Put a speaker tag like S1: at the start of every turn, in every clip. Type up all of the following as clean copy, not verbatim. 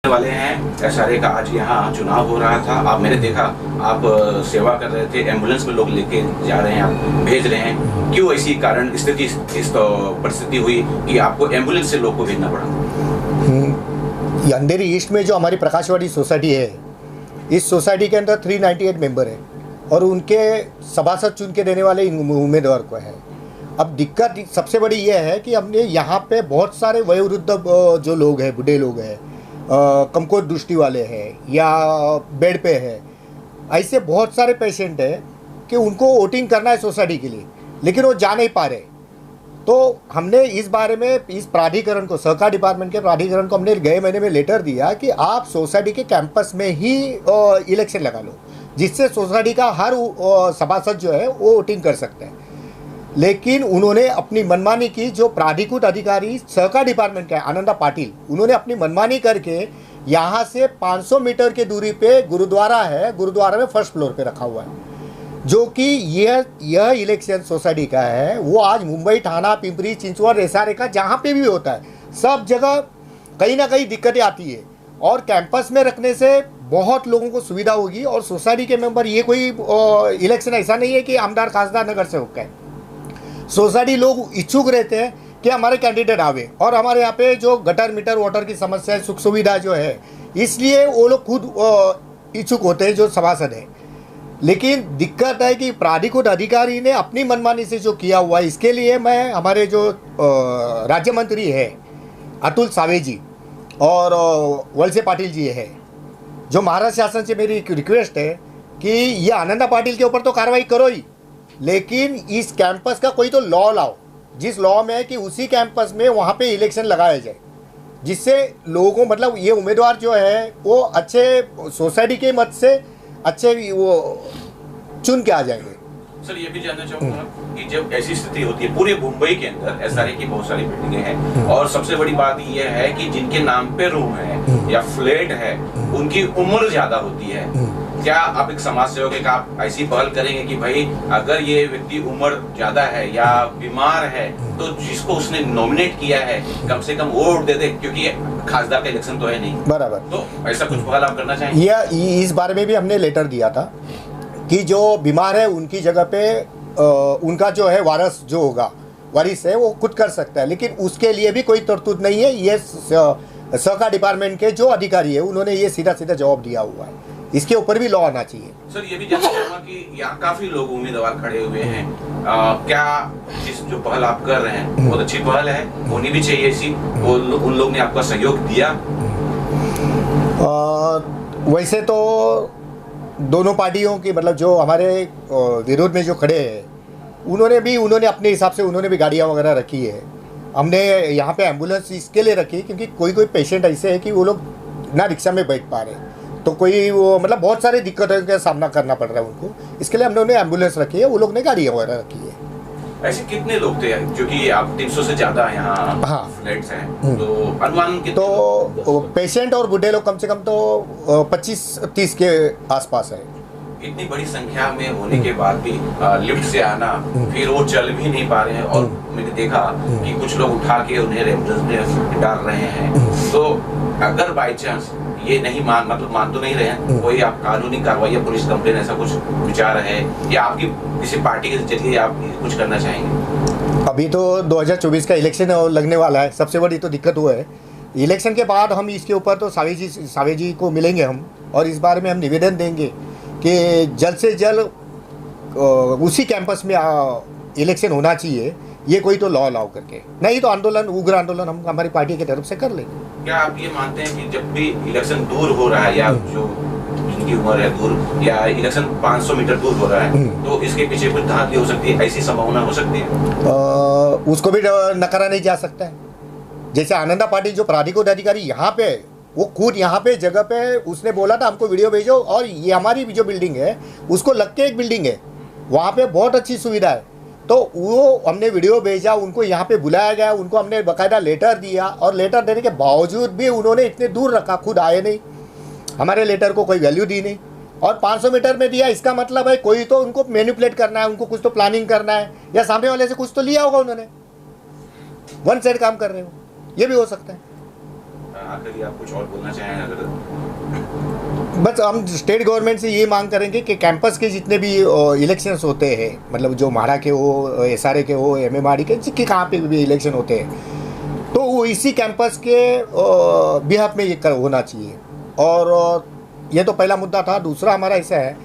S1: वाले हैं एसआरए का आज यहाँ चुनाव हो रहा था। आप मैंने देखा आप सेवा कर रहे थे, एम्बुलेंस में लोग लेके जा रहे हैं, आप भेज रहे हैं। क्यों ऐसी कारण स्थिति इस परिस्थिति हुई कि आपको एम्बुलेंस से लोग को भेजना पड़ा?
S2: अंधेरी ईस्ट में जो हमारी प्रकाशवाड़ी सोसाइटी है, इस सोसाइटी के अंदर 398 मेंबर है और उनके सभासद चुन के देने वाले उम्मीदवार को है। अब दिक्कत सबसे बड़ी यह है कि हमने यहाँ पे बहुत सारे वयोवृद्ध जो लोग हैं, बूढ़े लोग हैं, कमकोर दृष्टि वाले हैं या बेड पे है, ऐसे बहुत सारे पेशेंट हैं कि उनको वोटिंग करना है सोसाइटी के लिए, लेकिन वो जा नहीं पा रहे। तो हमने इस बारे में इस प्राधिकरण को, सहकार डिपार्टमेंट के प्राधिकरण को हमने गए महीने में लेटर दिया कि आप सोसाइटी के कैंपस में ही इलेक्शन लगा लो, जिससे सोसाइटी का हर सभासद जो है वो वोटिंग कर सकते हैं। लेकिन उन्होंने अपनी मनमानी की। जो प्राधिकृत अधिकारी सहकार डिपार्टमेंट के आनंदा पाटिल, उन्होंने अपनी मनमानी करके यहाँ से 500 मीटर की दूरी पे गुरुद्वारा है, गुरुद्वारा में फर्स्ट फ्लोर पे रखा हुआ है, जो कि यह इलेक्शन सोसाइटी का है। वो आज मुंबई, ठाणा, पिंपरी चिंचवड, एसआरए का जहाँ पे भी होता है, सब जगह कहीं ना कहीं दिक्कतें आती है और कैंपस में रखने से बहुत लोगों को सुविधा होगी। और सोसाइटी के मेंबर, ये कोई इलेक्शन ऐसा नहीं है कि आमदार खासदार नगर से होकर है। सोसाइटी लोग इच्छुक रहते हैं कि हमारे कैंडिडेट आवे और हमारे यहाँ पे जो गटर मीटर वाटर की समस्या है, सुख सुविधा जो है, इसलिए वो लोग खुद इच्छुक होते हैं जो सभासद है। लेकिन दिक्कत है कि प्राधिकृत अधिकारी ने अपनी मनमानी से जो किया हुआ है, इसके लिए मैं हमारे जो राज्य मंत्री है अतुल सावे जी और वलसे पाटिल जी है, जो महाराष्ट्र शासन से मेरी एक रिक्वेस्ट है कि ये आनंदा पाटिल के ऊपर तो कार्रवाई करो ही, लेकिन इस कैंपस का कोई तो लॉ लाओ, जिस लॉ में है कि उसी कैंपस में वहाँ पे इलेक्शन लगाया जाए, जिससे लोगों को, मतलब ये उम्मीदवार जो है वो अच्छे सोसाइटी के मत से अच्छे वो चुन के आ जाएंगे।
S1: सर, ये भी जानना चाहूंगा कि जब ऐसी स्थिति होती है, पूरे मुंबई के अंदर एसआरए की बहुत सारी बिल्डिंगें हैं और सबसे बड़ी बात यह है कि जिनके नाम पे रूम है या फ्लैट है, उनकी उम्र ज्यादा होती है। क्या आप एक समाज सेवक है, आप ऐसी पहल करेंगे कि भाई अगर ये व्यक्ति उम्र ज्यादा है या बीमार है तो जिसको उसने नॉमिनेट किया है कम से कम वोट दे दे, क्योंकि खासदार का इलेक्शन तो है नहीं
S2: बराबर।
S1: तो ऐसा कुछ पहल आप करना चाहेंगे?
S2: इस बारे में भी हमने लेटर दिया था कि जो बीमार है उनकी जगह पे उनका जो है वारिस जो होगा, वारिस है, वो खुद कर सकता है, लेकिन उसके लिए भी कोई तरतूद नहीं है। ये सहकार डिपार्टमेंट के जो अधिकारी है उन्होंने ये सीधा सीधा जवाब दिया हुआ है, इसके ऊपर भी लॉ आना चाहिए।
S1: सर, ये भी जानना चाहूंगा कि यहाँ काफी लोग उम्मीदवार खड़े हुए हैं, क्या इस जो पहल आप कर रहे हैं बहुत अच्छी पहल है, होनी भी चाहिए ऐसी, उन लोग ने आपका सहयोग दिया?
S2: वैसे तो दोनों पार्टियों की, मतलब जो हमारे विरोध में जो खड़े हैं उन्होंने अपने हिसाब से उन्होंने भी गाड़ियाँ वगैरह रखी है। हमने यहाँ पे एम्बुलेंस इसके लिए रखी क्योंकि कोई पेशेंट ऐसे है कि वो लोग ना रिक्शा में बैठ पा रहे, तो कोई वो मतलब बहुत सारी दिक्कतों का सामना करना पड़ रहा है उनको, इसके लिए हमने एम्बुलेंस रखी है, वो लोग ने गाड़ियाँ वगैरह रखी है।
S1: ऐसे कितने लोग थे, क्योंकि आप 300 से ज्यादा यहाँ फ्लैट्स हैं, तो अनुमान
S2: तो पेशेंट और बूढ़े लोग कम से कम तो 25-30 के आसपास है।
S1: इतनी बड़ी संख्या में होने के बाद भी लिफ्ट से आना, फिर वो चल भी नहीं पा रहे हैं और मैंने देखा कि कुछ लोग उठा के उन्हें एम्बुलेंस में डाल रहे हैं। तो अगर बाई चांस ये नहीं मान तो नहीं रहे हैं, कोई आप कानूनी कार्रवाई या पुलिस कंप्लेन ऐसा कुछ विचार है या आपकी किसी पार्टी के जरिए आप कुछ करना चाहेंगे?
S2: अभी तो 2024 का इलेक्शन लगने वाला है, सबसे बड़ी तो दिक्कत वो है। इलेक्शन के बाद हम इसके ऊपर तो सावे जी को मिलेंगे हम, और इस बारे में हम निवेदन देंगे कि जल्द से जल्द उसी कैंपस में इलेक्शन होना चाहिए, ये कोई तो लॉ लाओ करके, नहीं तो आंदोलन, उग्र आंदोलन हम हमारी पार्टी की तरफ से कर लेंगे।
S1: क्या आप ये मानते हैं कि जब भी इलेक्शन दूर हो रहा है या जो जिनकी उम्र है दूर या इलेक्शन 500 मीटर दूर हो रहा है, तो इसके पीछे कुछ धांधली हो सकती है, ऐसी संभावना हो सकती है?
S2: उसको भी नकारा नहीं जा सकता है। जैसे आनंदा पाटिल जो प्राधिकृत अधिकारी यहाँ पे, वो खुद यहाँ पे जगह पे उसने बोला था हमको वीडियो भेजो, और ये हमारी जो बिल्डिंग है उसको लग के एक बिल्डिंग है, वहाँ पे बहुत अच्छी सुविधा है, तो वो हमने वीडियो भेजा, उनको यहाँ पे बुलाया गया, उनको हमने बाकायदा लेटर दिया, और लेटर देने के बावजूद भी उन्होंने इतने दूर रखा, खुद आए नहीं, हमारे लेटर को कोई वैल्यू दी नहीं, और 500 मीटर में दिया। इसका मतलब है कोई तो उनको मैनिपुलेट करना है, उनको कुछ तो प्लानिंग करना है, या सामने वाले से कुछ तो लिया होगा उन्होंने, वन साइड काम कर रहे हो, ये भी हो सकता है।
S1: आखिरी आप कुछ और बोलना चाहें अगर?
S2: बस हम स्टेट गवर्नमेंट से ये मांग करेंगे कि कैंपस के जितने भी इलेक्शंस होते हैं, मतलब जो म्हाडा के हो, SRA के हो, MMRD के, जिसके कहाँ पे भी इलेक्शन होते हैं, तो वो इसी कैंपस के बिहाफ में ये होना चाहिए। और ये तो पहला मुद्दा था। दूसरा हमारा ऐसा है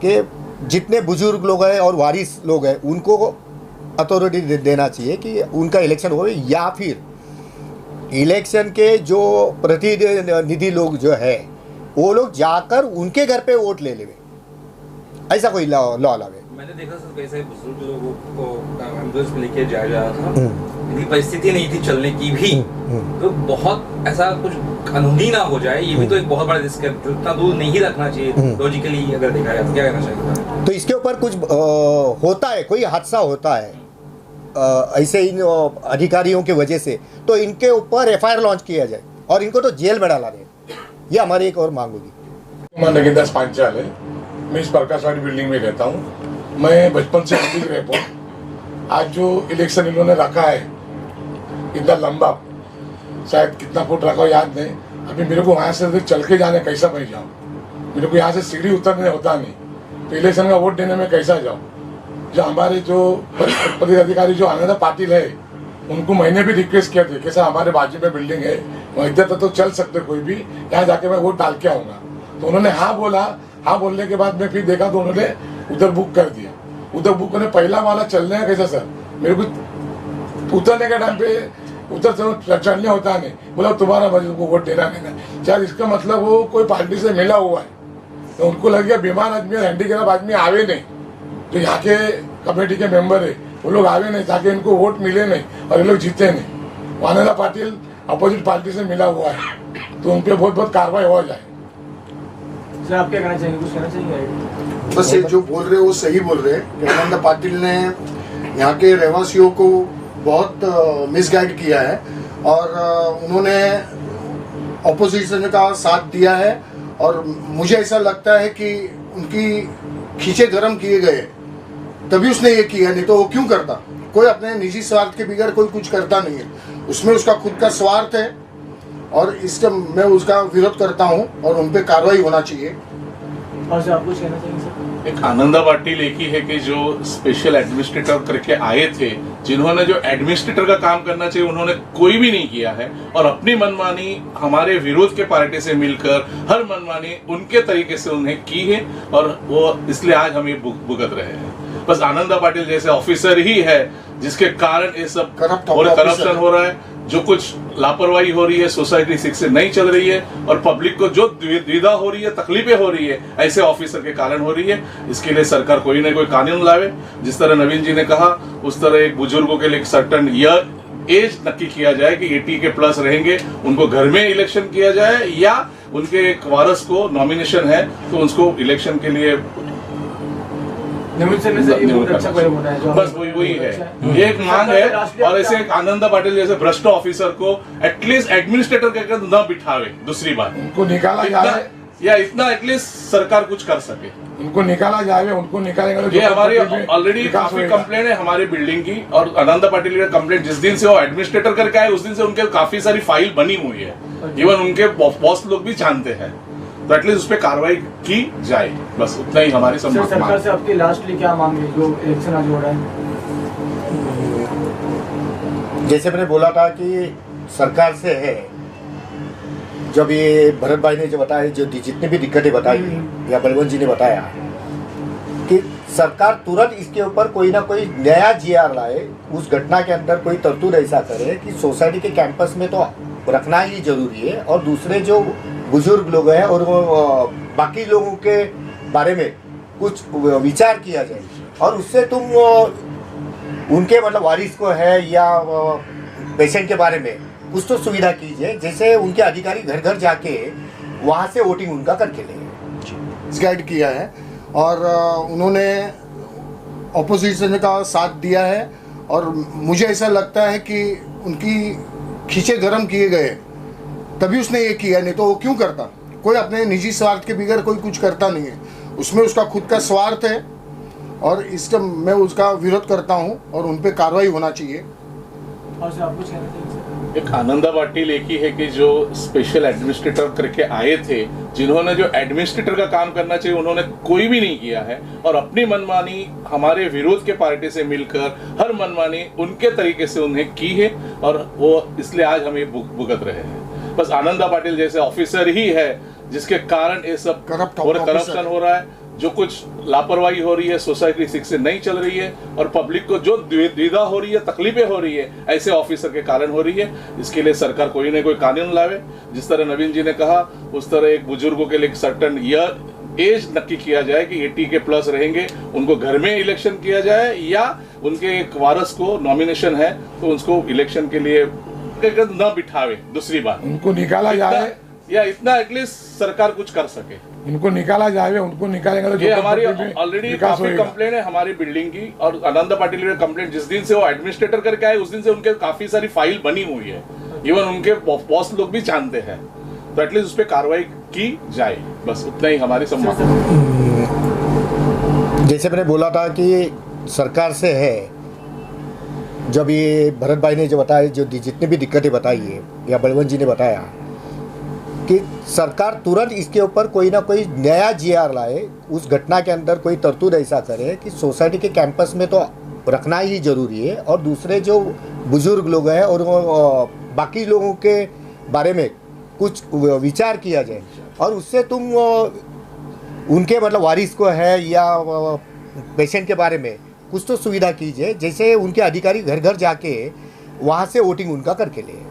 S2: कि जितने बुजुर्ग लोग हैं और वारिस लोग हैं उनको अथॉरिटी देना चाहिए कि उनका इलेक्शन हो, या फिर इलेक्शन के जो प्रतिनिधि लोग जो है वो लोग जाकर उनके घर पे वोट ले लेवे, ऐसा कोई लॉ लावे।
S3: मैंने देखा सर कैसे बुजुर्ग लोगों को एम्बुलेंस में लेके जाया जा रहा था, इतनी परिस्थिति नहीं थी चलने की भी, तो बहुत ऐसा कुछ कानूनी ना हो जाए, ये भी तो एक बहुत बड़ा रिस्क है। इतना दूर नहीं रखना चाहिए लॉजिकली अगर देखा जाए तो। क्या कहना चाहिए?
S2: तो इसके ऊपर कुछ होता है, कोई हादसा होता है ऐसे इन अधिकारियों की वजह से, तो इनके ऊपर FIR लॉन्च किया जाए और इनको तो जेल में डाला जाए। ये हमारी एक और मांग होगी।
S4: मैं नगीनदास पांचाल है, मैं इस प्रकाशवाड़ी बिल्डिंग में रहता हूँ। मैं बचपन से अभी रहता हूँ। आज जो इलेक्शन इन्होंने रखा है इतना लंबा, शायद कितना फुट रखा हो याद नहीं, अभी मेरे को वहाँ से चल के जाने कैसा मैं जाऊँ? मेरे को यहाँ से सीढ़ी उतरने होता नहीं, तो इलेक्शन का वोट देने में कैसा जाऊँ? जो हमारे जो पद अधिकारी जो आनंदा पाटिल है, उनको मैंने भी रिक्वेस्ट किया था कि सर हमारे बाजू में बिल्डिंग है, वहाँ इधर तो चल सकते कोई भी, यहाँ जाके मैं वोट डाल के आऊँगा। तो उन्होंने हाँ बोला। हाँ बोलने के बाद मैं फिर देखा तो उन्होंने उधर बुक कर दिया। उधर बुक करने पहला वाला चलने का कैसा सर, मेरे को उतरने के टाइम पे उधर चढ़ने होता नहीं, बोला तुम्हारा बजट को वोट देना नहीं। शायद इसका मतलब वो कोई पार्टी से मिला हुआ है, तो उनको लग गया बीमार आदमी और हैंडीकैप आदमी आवे नहीं, जो यहाँ के कमेटी के मेंबर है वो लोग आवे नहीं ताकि इनको वोट मिले नहीं और ये लोग जीते नहीं। आनंदा पाटिल अपोजिट पार्टी से मिला हुआ है, तो उन पर बहुत बहुत कार्रवाई हो जाए।
S3: सर आप क्या कहना चाहेंगे? कुछ कहना चाहिए?
S5: बस ये जो बोल रहे हैं वो सही बोल रहे हैं। आनंदा पाटिल ने यहाँ के रहवासियों को बहुत मिसगाइड किया है और उन्होंने ऑपोजिशन का साथ दिया है, और मुझे ऐसा लगता है कि उनकी खींचे गरम किए गए तभी उसने ये किया, नहीं तो वो क्यों करता? कोई अपने निजी स्वार्थ के बगैर कोई कुछ करता नहीं है, उसमें उसका खुद का स्वार्थ है और इससे मैं उसका विरोध करता हूं और उन पे कार्रवाई होना चाहिए।
S3: और सर आप कुछ कहना चाहेंगे सर?
S6: एक आनंदा पाटिल एक ही है कि जो स्पेशल एडमिनिस्ट्रेटर करके आए थे, जिन्होंने जो एडमिनिस्ट्रेटर का काम करना चाहिए उन्होंने कोई भी नहीं किया है, और अपनी मनमानी हमारे विरोध के पार्टी से मिलकर हर मनमानी उनके तरीके से उन्हें की है, और वो इसलिए आज हम ये भुगत रहे हैं। बस आनंदा पाटिल जैसे ऑफिसर ही है जिसके कारण ये सब करप्शन हो रहा है, जो कुछ लापरवाही हो रही है, सोसाइटी ठीक से नहीं चल रही है, और पब्लिक को जो द्विधा हो रही है, तकलीफें हो रही है, ऐसे ऑफिसर के कारण हो रही है। इसके लिए सरकार कोई ना कोई कानून लावे। जिस तरह नवीन जी ने कहा उस तरह एक बुजुर्गों के लिए एक सर्टन एज नक्की किया जाए कि 80 के प्लस रहेंगे, उनको घर में इलेक्शन किया जाए, या उनके एक वारस को नॉमिनेशन है तो उसको इलेक्शन के लिए बस वही है। ये एक मांग है, और ऐसे एक आनंदा पाटिल जैसे भ्रष्ट ऑफिसर को एटलीस्ट एडमिनिस्ट्रेटर कहकर न बिठावे। दूसरी बात,
S4: उनको निकाला जाए,
S6: या इतना एटलीस्ट सरकार कुछ कर सके,
S4: उनको निकाला जाए। उनको निकालेंगे तो
S6: ये हमारी ऑलरेडी काफी कंप्लेंट है हमारी बिल्डिंग की, और आनंदा पाटिल का कंप्लेंट जिस दिन से वो एडमिनिस्ट्रेटर करके आए उस दिन से उनके काफी सारी फाइल बनी हुई है, इवन उनके बॉस लोग भी जानते हैं, तो एटलीस्ट उस पर कार्रवाई की जाए। बस उतना ही हमारी
S3: सरकार से आपकी लास्टली क्या मांग है जो इलेक्शन आज हो रहा है?
S2: जैसे मैंने बोला था कि सरकार से है, जब ये भरत भाई ने जो बताया, जो जितनी भी दिक्कतें बताई या बलवंत जी ने बताया, कि सरकार तुरंत इसके ऊपर कोई ना कोई नया GR लाए, उस घटना के अंदर कोई तरतूद ऐसा करे कि सोसाइटी के कैंपस में तो रखना ही जरूरी है, और दूसरे जो बुजुर्ग लोग हैं और बाकी लोगों के बारे में कुछ विचार किया जाए, और उससे तुम उनके मतलब वारिस को है या पेशेंट के बारे में कुछ तो सुविधा कीजिए, जैसे उनके अधिकारी घर घर जाके वहाँ से वोटिंग उनका करके लेंगे।
S5: गाइड किया है और उन्होंने ऑपोजिशन का साथ दिया है, और मुझे ऐसा लगता है कि उनकी खींचे गरम किए गए तभी उसने ये किया, नहीं तो वो क्यों करता? कोई अपने निजी स्वार्थ के बगैर कोई कुछ करता नहीं है, उसमें उसका खुद का स्वार्थ है और इससे मैं उसका विरोध करता हूं और उन पे कार्रवाई होना चाहिए।
S3: और सर आप कुछ कहना चाहिए?
S6: एक आनंदा पाटिल एक ही है कि जो स्पेशल एडमिनिस्ट्रेटर करके आए थे, जिन्होंने जो एडमिनिस्ट्रेटर का काम करना चाहिए उन्होंने कोई भी नहीं किया है और अपनी मनमानी हमारे विरोध के पार्टी से मिलकर हर मनमानी उनके तरीके से उन्हें की है और वो इसलिए आज हम ये भुगत रहे हैं। बस आनंदा पाटिल जैसे ऑफिसर ही है जिसके कारण ये सब करप्शन हो रहा है, जो कुछ लापरवाही हो रही है, सोसाइटी ठीक से नहीं चल रही है और पब्लिक को जो द्विधा हो रही है, तकलीफें हो रही है, ऐसे ऑफिसर के कारण हो रही है। इसके लिए सरकार कोई ना कोई कानून लावे। जिस तरह नवीन जी ने कहा उस तरह एक बुजुर्गों के लिए एक सर्टन एज नक्की किया जाए कि 80 के प्लस रहेंगे, उनको घर में इलेक्शन किया जाए या उनके एक वारस को नॉमिनेशन है तो उसको इलेक्शन के लिए न बिठावे। दूसरी बात
S4: उनको निकाला जाए
S6: या इतना एटलीस्ट सरकार कुछ कर सके,
S4: उनको निकाला जाए, उनको निकालेंगे तो
S6: ये हमारी ऑलरेडी काफी कंप्लेंट है हमारी बिल्डिंग की। और आनंदा पाटिल ने कंप्लेंट जिस दिन से वो एडमिनिस्ट्रेटर करके आए उस दिन से उनके काफी सारी फाइल बनी हुई है, इवन उनके बॉस लोग भी जानते हैं, तो एटलीस्ट उस पर कार्रवाई की जाए, बस उतना ही हमारी संभावना।
S2: जैसे मैंने बोला था कि सरकार से है, जब ये भरत भाई ने जो बताया, जो जितनी भी दिक्कतें बताई है या बलवंत जी ने बताया कि सरकार तुरंत इसके ऊपर कोई ना कोई नया जीआर लाए, उस घटना के अंदर कोई तरतूद ऐसा करे कि सोसाइटी के कैंपस में तो रखना ही जरूरी है और दूसरे जो बुजुर्ग लोग हैं और बाकी लोगों के बारे में कुछ विचार किया जाए और उससे तुम उनके मतलब वारिस को है या पेशेंट के बारे में कुछ तो सुविधा कीजिए, जैसे उनके अधिकारी घर घर जाके वहाँ से वोटिंग उनका करके ले।